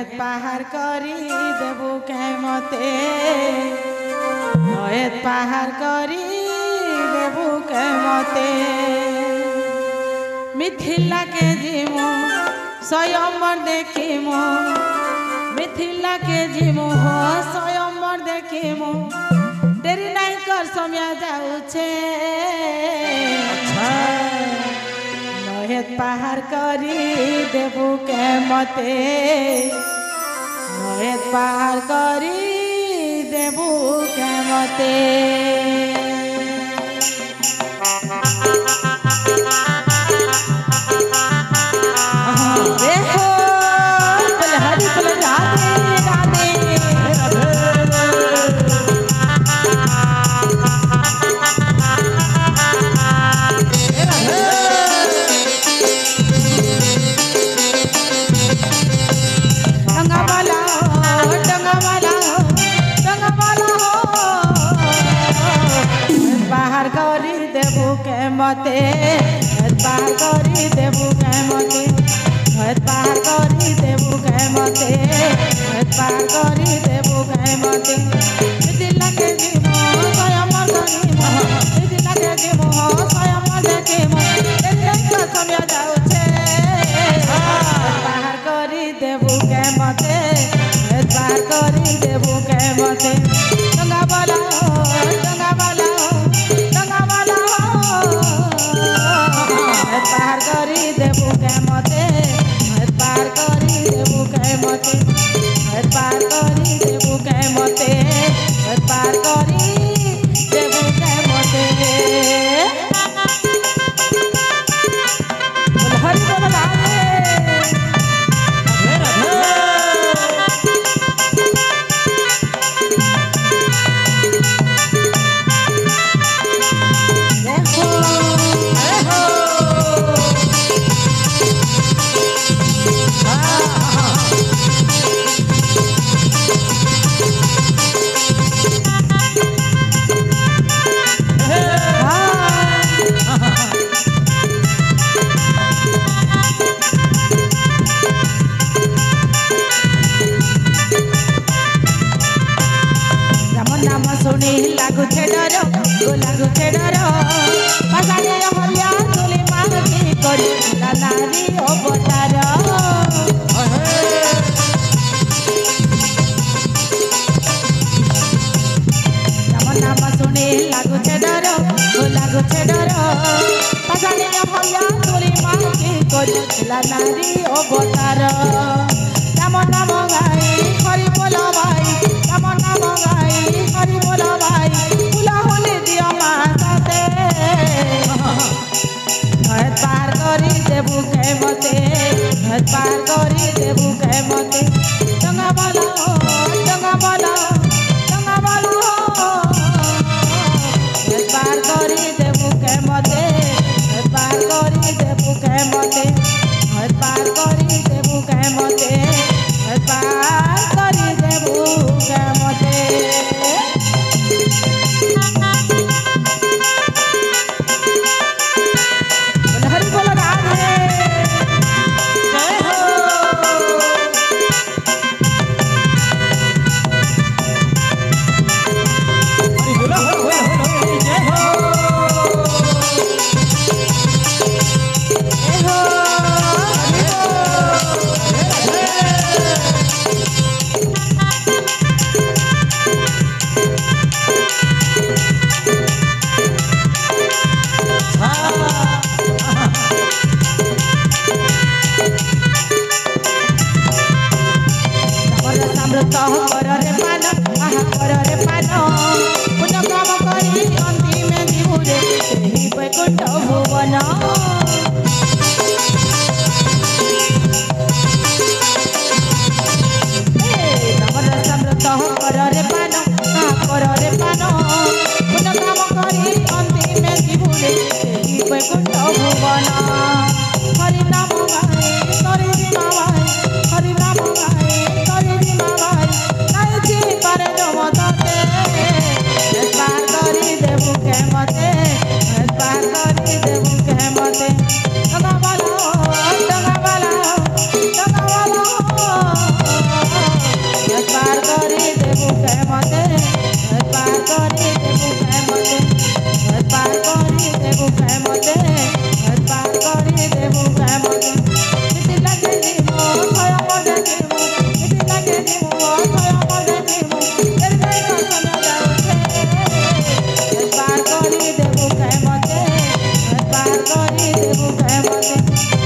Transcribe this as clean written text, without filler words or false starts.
नहेत पाहार करी देबू के मते नहेत पाहार करी देबू के मते मिथिला के जीमु स्वयंवर देखिमु मिथिला के जीमु हो स्वयंवर देखिमु तेरी नहीं कर समय जाऊे नहेत पाहार करी देबू के मते नहेत पाहार करी देबू के मते देखो बोले हरी बोले राधे राधे मते पार करी देबू के मते पार करी देबू के मते पार करी देबू के मते मिथिला के जीमो स्वयं देखिमो मिथिला के जीमो स्वयं देखिमो देखो समय जाऊे पार करी देबू के मते पार करी देबू के मते डंगा वाला पार करी देबू के मते पार करी देबू के मते पार करी देबू के मते पार करी देबू के मते हरि बोल राधे सुनी लागुछे डर लागुछे डर पासाले हरिया तुली मांगी करी नारी अवतार नाम सुनी लागुछे डर पासाले हरिया तुली मांगी करी नारी अवतार नाम नाम गाई हरि बोल भाई नाम नाम गाई हरि बोल भाई फुला होली दियो माते पार करी देबू के मते पार करी देबू के मते डंगा वाला पार करी देबू के मते पार करी देबू के मते पार करी देबू के मते पार करी देबू के मते हरि बोल राधे जय हो हरि बोल जय हो जय हो समृत कर रे पान आहा कर रे पान पुण्य काम करी अंतिम जीवरे ही बैकुंठ भुवन समृत कर रे पान आहा कर रे पान पुण्य काम करी अंतिम जीवरे ही बैकुंठ भुवन हरि नाम गाए हरि नाम गाए हरि नाम गाए हरि नाम गाए नाइची करे जमते पार करी देबू के मते पार करी देबू के मते डंगा वाला ଦେବୁ ପ୍ରେମ